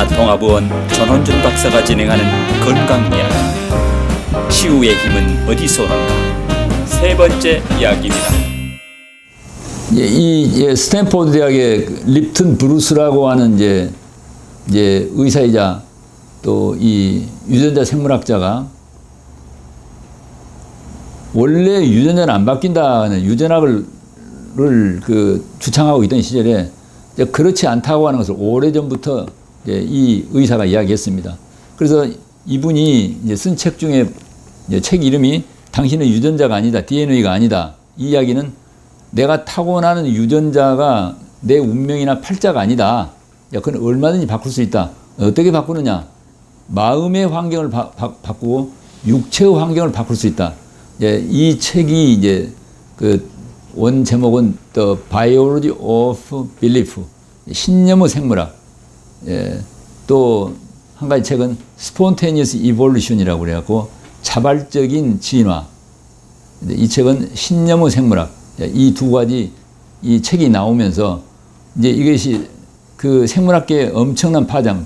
하나통합의원 전원준 박사가 진행하는 건강 이야기. 치유의 힘은 어디서 오는가? 세 번째 이야기입니다. 이 스탠포드 대학의 립튼 브루스라고 하는 이제 의사이자 또 이 유전자 생물학자가 원래 유전자는 안 바뀐다는 유전학을 주창하고 있던 시절에 이제 그렇지 않다고 하는 것을 오래전부터 이 의사가 이야기했습니다. 그래서 이분이 이제 쓴 책 중에 책 이름이 당신은 유전자가 아니다, DNA가 아니다. 이 이야기는 내가 타고나는 유전자가 내 운명이나 팔자가 아니다. 그건 얼마든지 바꿀 수 있다. 어떻게 바꾸느냐? 마음의 환경을 바꾸고 육체의 환경을 바꿀 수 있다. 이 책이 이제 원 제목은 The Biology of Belief, 신념의 생물학. 또 한 가지 책은 Spontaneous Evolution이라고 그래갖고 자발적인 진화. 이 책은 신념의 생물학. 이 두 가지 이 책이 나오면서 이제 이것이 그 생물학계의 엄청난 파장,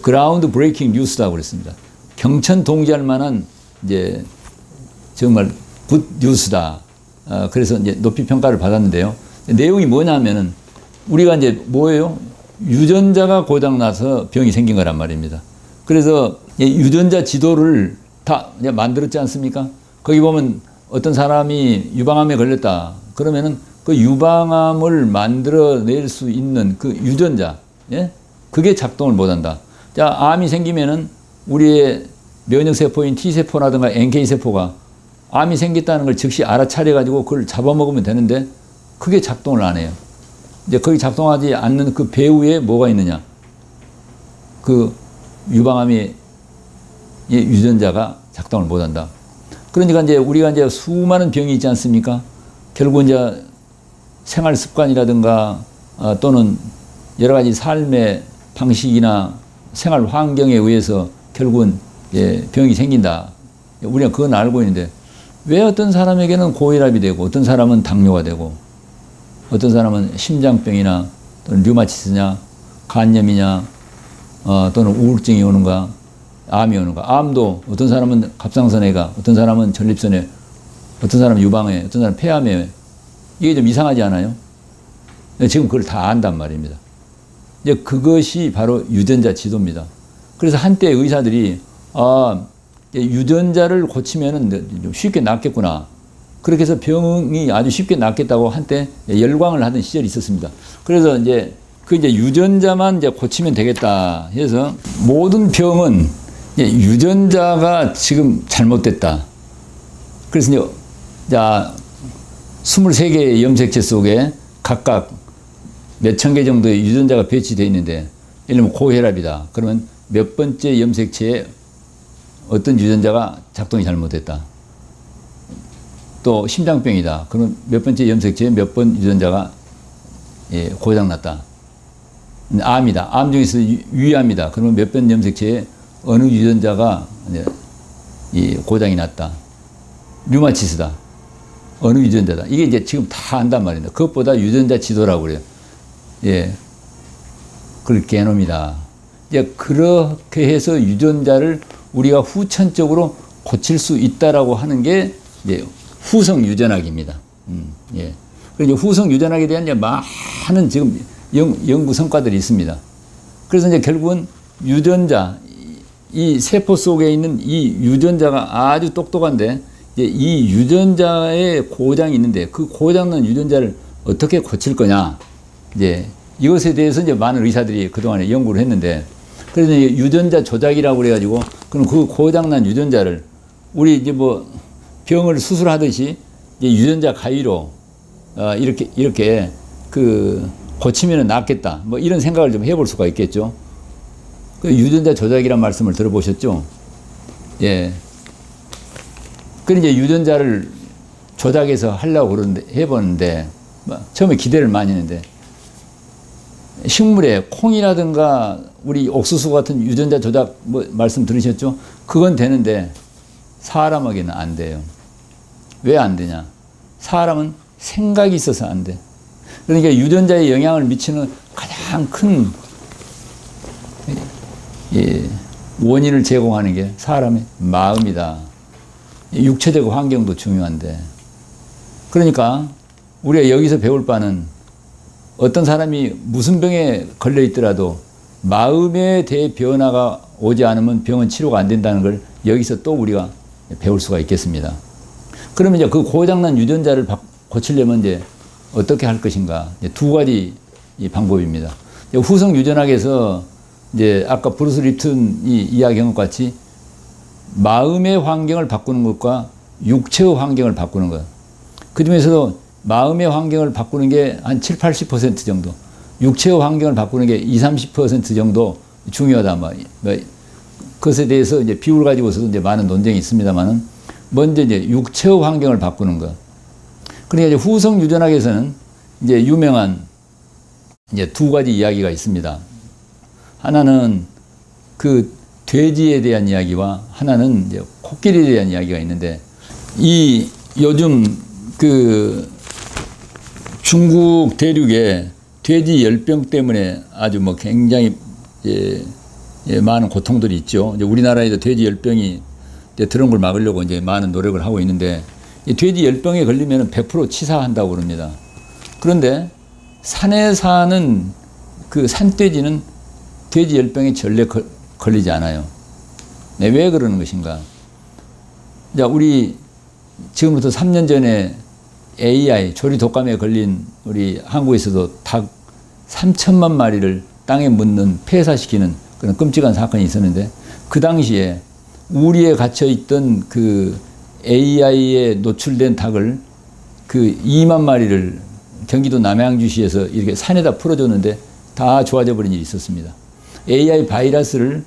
그라운드 브레이킹 뉴스라고 그랬습니다. 경천동지할 만한 이제 정말 굿 뉴스다. 그래서 이제 높이 평가를 받았는데요. 내용이 뭐냐면은 우리가 이제 뭐예요? 유전자가 고장나서 병이 생긴 거란 말입니다. 그래서 유전자 지도를 다 이제 만들었지 않습니까? 거기 보면 어떤 사람이 유방암에 걸렸다. 그러면은 그 유방암을 만들어낼 수 있는 그 유전자, 그게 작동을 못한다. 자, 암이 생기면은 우리의 면역세포인 T세포라든가 NK세포가 암이 생겼다는 걸 즉시 알아차려가지고 그걸 잡아먹으면 되는데 그게 작동을 안 해요. 이제 거기 작동하지 않는 그 배후에 뭐가 있느냐? 그 유방암의 유전자가 작동을 못한다. 그러니까 이제 우리가 이제 수많은 병이 있지 않습니까? 결국 이제 생활 습관이라든가 또는 여러 가지 삶의 방식이나 생활 환경에 의해서 결국은 병이 생긴다. 우리가 그건 알고 있는데 왜 어떤 사람에게는 고혈압이 되고 어떤 사람은 당뇨가 되고 어떤 사람은 심장병이나 또는 류마티스냐 간염이냐 또는 우울증이 오는가 암이 오는가. 암도 어떤 사람은 갑상선애가, 어떤 사람은 전립선애, 어떤 사람은 유방애, 어떤 사람은 폐암애. 이게 좀 이상하지 않아요? 지금 그걸 다 안단 말입니다. 이제 그것이 바로 유전자 지도입니다. 그래서 한때 의사들이 유전자를 고치면은 쉽게 낫겠구나. 그렇게 해서 병이 아주 쉽게 낫겠다고 한때 열광을 하던 시절이 있었습니다. 그래서 이제 유전자만 이제 고치면 되겠다 해서 모든 병은 유전자가 지금 잘못됐다. 그래서 이제 자 23개의 염색체 속에 각각 몇천 개 정도의 유전자가 배치되어 있는데 예를 들면 고혈압이다. 그러면 몇 번째 염색체에 어떤 유전자가 작동이 잘못됐다. 또 심장병이다. 그러면 몇 번째 염색체에 몇 번 유전자가 고장났다. 암이다. 암 중에서 위암이다. 그러면 몇 번 염색체에 어느 유전자가 고장이 났다. 류마티스다. 어느 유전자다. 이게 이제 지금 다 안단 말입니다. 그것보다 유전자 지도라고 그래요. 그걸 게놈이다. 이제 그렇게 해서 유전자를 우리가 후천적으로 고칠 수 있다라고 하는 게 후성 유전학입니다. 그리고 후성 유전학에 대한 많은 지금 연구 성과들이 있습니다. 그래서 이제 결국은 유전자, 이 세포 속에 있는 이 유전자가 아주 똑똑한데 이 유전자에 고장이 있는데 그 고장난 유전자를 어떻게 고칠 거냐. 이것에 대해서 이제 많은 의사들이 그동안에 연구를 했는데 그래서 유전자 조작이라고 그래가지고 그럼 그 고장난 유전자를 우리 이제 뭐 병을 수술하듯이 유전자 가위로 이렇게 고치면 낫겠다. 뭐 이런 생각을 좀 해볼 수가 있겠죠. 그 유전자 조작이란 말씀을 들어보셨죠? 그런데 이제 유전자를 조작해서 하려고 해보는데 처음에 기대를 많이 했는데 식물에 콩이라든가 우리 옥수수 같은 유전자 조작 말씀 들으셨죠? 그건 되는데 사람에게는 안 돼요. 왜 안 되냐? 사람은 생각이 있어서 안 돼. 그러니까 유전자에 영향을 미치는 가장 큰 원인을 제공하는 게 사람의 마음이다. 육체적 환경도 중요한데, 그러니까 우리가 여기서 배울 바는 어떤 사람이 무슨 병에 걸려 있더라도 마음에 대해 변화가 오지 않으면 병은 치료가 안 된다는 걸 여기서 또 우리가 배울 수가 있겠습니다. 그러면 이제 그 고장난 유전자를 고치려면 이제 어떻게 할 것인가? 이제 두 가지 방법입니다. 후성 유전학에서 이제 아까 브루스 립튼이 이야기한 것 같이 마음의 환경을 바꾸는 것과 육체의 환경을 바꾸는 것. 그 중에서도 마음의 환경을 바꾸는 게 한 7, 80% 정도, 육체의 환경을 바꾸는 게 20, 30% 정도 중요하다. 그것에 대해서 이제 비율 가지고서도 이제 많은 논쟁이 있습니다만은 먼저 이제 육체의 환경을 바꾸는 것. 그러니까 이제 후성 유전학에서는 이제 유명한 이제 두 가지 이야기가 있습니다. 하나는 그 돼지에 대한 이야기와 하나는 이제 코끼리에 대한 이야기가 있는데, 이 요즘 그 중국 대륙에 돼지 열병 때문에 아주 뭐 굉장히 많은 고통들이 있죠. 이제 우리나라에도 돼지 열병이 이제 들어온 걸 막으려고 이제 많은 노력을 하고 있는데, 이 돼지 열병에 걸리면 100% 치사한다고 그럽니다. 그런데 산에 사는 그 산돼지는 돼지 열병에 전혀 걸리지 않아요. 네, 왜 그러는 것인가? 자, 우리 지금부터 3년 전에 AI, 조리 독감에 걸린 우리 한국에서도 닭 3천만 마리를 땅에 묻는 폐사시키는 그런 끔찍한 사건이 있었는데, 그 당시에 우리에 갇혀있던 그 AI에 노출된 닭을 그 2만 마리를 경기도 남양주시에서 이렇게 산에다 풀어줬는데 다 좋아져 버린 일이 있었습니다. AI 바이러스를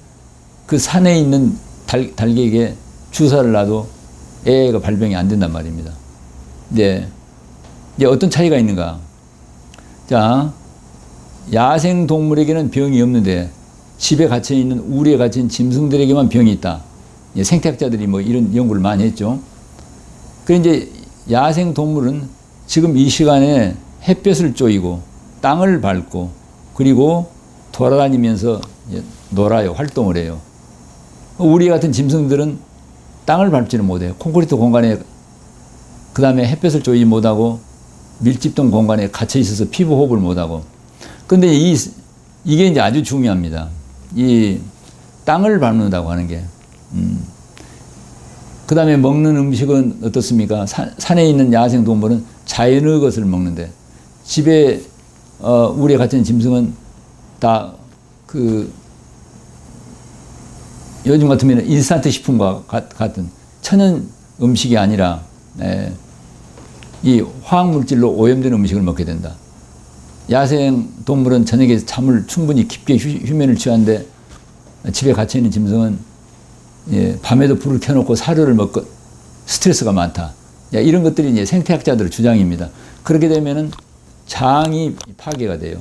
그 산에 있는 닭에게 주사를 놔도 애가 발병이 안 된단 말입니다. 네. 이제 어떤 차이가 있는가? 자, 야생 동물에게는 병이 없는데 집에 갇혀 있는 우리에 갇힌 짐승들에게만 병이 있다. 생태학자들이 뭐 이런 연구를 많이 했죠. 그런데 이제 야생 동물은 지금 이 시간에 햇볕을 쬐이고 땅을 밟고 그리고 돌아다니면서 놀아요. 활동을 해요. 우리 같은 짐승들은 땅을 밟지는 못해요. 콘크리트 공간에, 그 다음에 햇볕을 쬐지 못하고 밀집된 공간에 갇혀 있어서 피부 호흡을 못하고. 근데 이게 이제 아주 중요합니다. 이 땅을 밟는다고 하는 게. 그 다음에 먹는 음식은 어떻습니까? 산에 있는 야생 동물은 자연의 것을 먹는데, 집에 우리에 갇힌 짐승은 다 그 요즘 같으면 인스턴트 식품과 같은 천연 음식이 아니라 이 화학물질로 오염된 음식을 먹게 된다. 야생 동물은 저녁에 잠을 충분히 깊게 휴면을 취하는데, 집에 갇혀있는 짐승은 밤에도 불을 켜놓고 사료를 먹고 스트레스가 많다. 이런 것들이 이제 생태학자들의 주장입니다. 그렇게 되면은 장이 파괴가 돼요.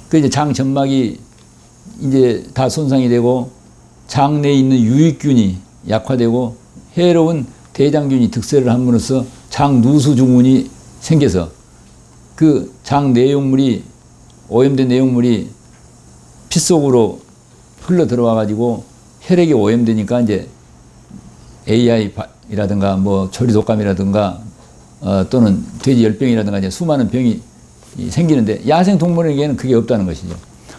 그 이제 장 점막이 이제 다 손상이 되고 장 내에 있는 유익균이 약화되고 해로운 대장균이 득세를 함으로써 장 누수 증후군이 생겨서 그 장 내용물이, 오염된 내용물이 피 속으로 흘러 들어와 가지고 혈액이 오염되니까 이제 AI라든가 뭐 조리 독감이라든가 또는 돼지 열병이라든가 이제 수많은 병이 생기는데, 야생 동물에게는 그게 없다는 것이죠.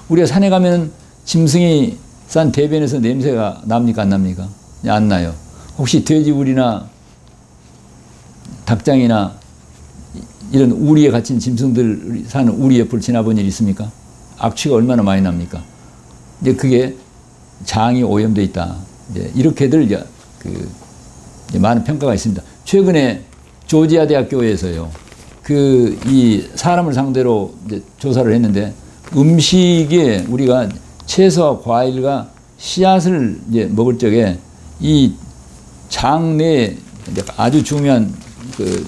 우리가 산에 가면 짐승이 싼 대변에서 냄새가 납니까 안 납니까? 안 나요. 혹시 돼지우리나 닭장이나 이런 우리에 갇힌 짐승들 사는 우리 옆을 지나본 일 있습니까? 악취가 얼마나 많이 납니까? 이제 그게 장이 오염되어 있다. 이제 이렇게들 이제 많은 평가가 있습니다. 최근에 조지아 대학교에서요, 이 사람을 상대로 이제 조사를 했는데, 음식에 우리가 채소와 과일과 씨앗을 이제 먹을 적에 이 장 내에 아주 중요한 그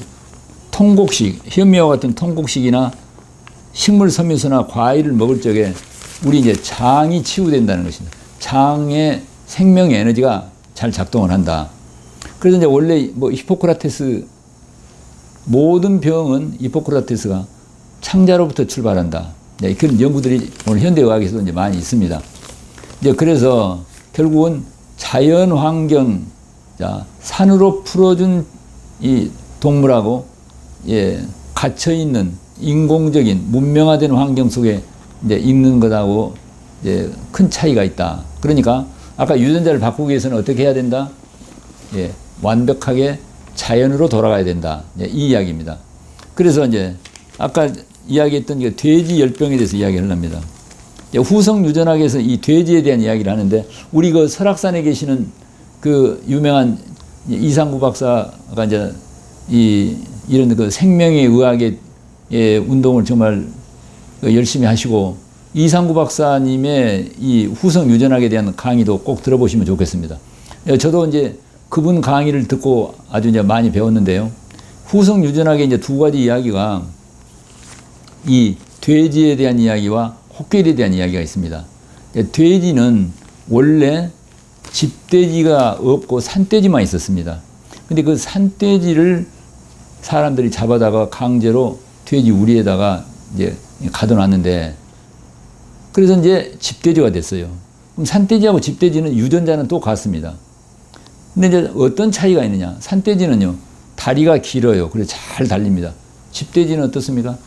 통곡식, 현미와 같은 통곡식이나 식물 섬유소나 과일을 먹을 적에 우리 이제 장이 치유된다는 것입니다. 장의 생명 에너지가 잘 작동을 한다. 그래서 이제 원래 뭐 히포크라테스, 모든 병은 히포크라테스가 창자로부터 출발한다. 그런 연구들이 오늘 현대의학에서도 이제 많이 있습니다. 이제 그래서 결국은 자연 환경, 자, 산으로 풀어준 이 동물하고 갇혀 있는 인공적인 문명화된 환경 속에 이제 있는 것하고 이제 큰 차이가 있다. 그러니까 아까 유전자를 바꾸기 위해서는 어떻게 해야 된다? 완벽하게 자연으로 돌아가야 된다. 이 이야기입니다. 그래서 이제 아까 이야기했던 돼지 열병에 대해서 이야기를 합니다. 후성 유전학에서 이 돼지에 대한 이야기를 하는데, 우리 그 설악산에 계시는 그 유명한 이상구 박사가 이제 이런 그 생명의 의학의 운동을 정말 열심히 하시고, 이상구 박사님의 이 후성 유전학에 대한 강의도 꼭 들어보시면 좋겠습니다. 저도 이제 그분 강의를 듣고 아주 이제 많이 배웠는데요. 후성 유전학의 이제 두 가지 이야기가 이 돼지에 대한 이야기와 호결에 대한 이야기가 있습니다. 돼지는 원래 집돼지가 없고 산돼지만 있었습니다. 근데 그 산돼지를 사람들이 잡아다가 강제로 돼지 우리에다가 이제 가둬놨는데, 그래서 이제 집돼지가 됐어요. 그럼 산돼지하고 집돼지는 유전자는 또 같습니다. 근데 이제 어떤 차이가 있느냐? 산돼지는요, 다리가 길어요. 그래서 잘 달립니다. 집돼지는 어떻습니까?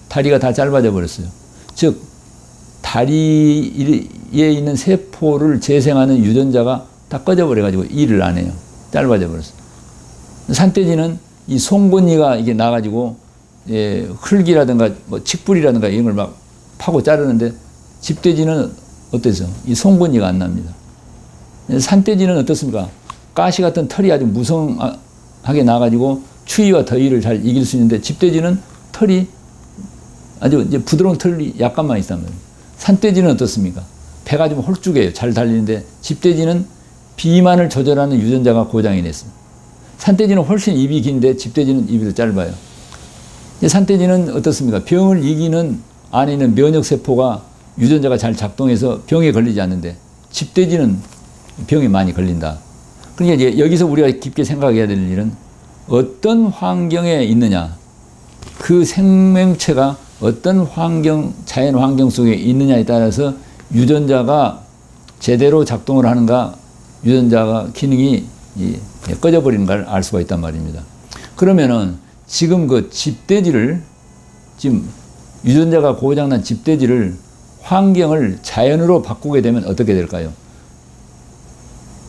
다리가 다 짧아져 버렸어요. 즉, 다리에 있는 세포를 재생하는 유전자가 다 꺼져버려가지고 일을 안 해요. 짧아져 버렸어요. 산돼지는 이 송곳니가 이게 나가지고 흙이라든가 뭐 칡뿌리라든가 이런 걸 막 파고 자르는데, 집돼지는 어때서? 이 송곳니가 안 납니다. 산돼지는 어떻습니까? 가시 같은 털이 아주 무성하게 나가지고 추위와 더위를 잘 이길 수 있는데, 집돼지는 털이 아주 이제 부드러운 털이 약간만 있단 말이에요. 산돼지는 어떻습니까? 배가 좀 홀쭉해요. 잘 달리는데, 집돼지는 비만을 조절하는 유전자가 고장이 됐습니다. 산돼지는 훨씬 입이 긴데 집돼지는 입이 더 짧아요. 산돼지는 어떻습니까? 병을 이기는 안에 있는 면역세포가 유전자가 잘 작동해서 병에 걸리지 않는데, 집돼지는 병에 많이 걸린다. 그러니까 이제 여기서 우리가 깊게 생각해야 될 일은, 어떤 환경에 있느냐, 그 생명체가 어떤 환경, 자연 환경 속에 있느냐에 따라서 유전자가 제대로 작동을 하는가, 유전자가 기능이 꺼져버리는 걸 알 수가 있단 말입니다. 그러면은 지금 그 집돼지를, 지금 유전자가 고장난 집돼지를 환경을 자연으로 바꾸게 되면 어떻게 될까요?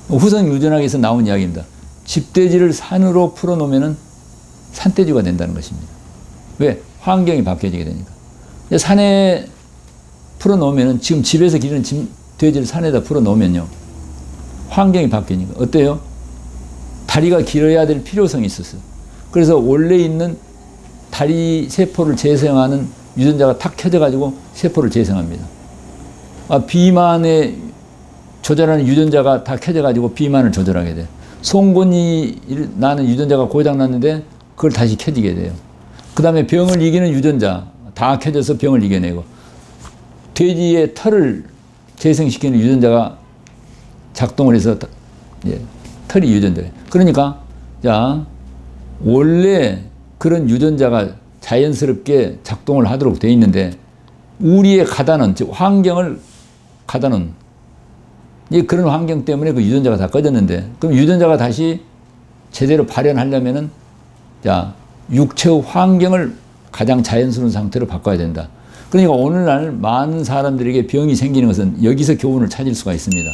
후성 유전학에서 나온 이야기입니다. 집돼지를 산으로 풀어놓으면 산돼지가 된다는 것입니다. 왜? 환경이 바뀌어지게 되니까. 산에 풀어놓으면, 지금 집에서 기르는 돼지를 산에다 풀어놓으면요, 환경이 바뀌니까 어때요? 다리가 길어야 될 필요성이 있었어요. 그래서 원래 있는 다리 세포를 재생하는 유전자가 탁 켜져가지고 세포를 재생합니다. 비만에 조절하는 유전자가 다 켜져가지고 비만을 조절하게 돼요. 송곳니 나는 유전자가 고장났는데 그걸 다시 켜지게 돼요. 그 다음에 병을 이기는 유전자 다 켜져서 병을 이겨내고, 돼지의 털을 재생시키는 유전자가 작동을 해서 털이 유전자예요. 그러니까 자, 원래 그런 유전자가 자연스럽게 작동을 하도록 되어 있는데, 우리의 가다는, 즉 환경을 가다는 그런 환경 때문에 그 유전자가 다 꺼졌는데, 그럼 유전자가 다시 제대로 발현하려면은, 자, 육체의 환경을 가장 자연스러운 상태로 바꿔야 된다. 그러니까 오늘날 많은 사람들에게 병이 생기는 것은 여기서 교훈을 찾을 수가 있습니다.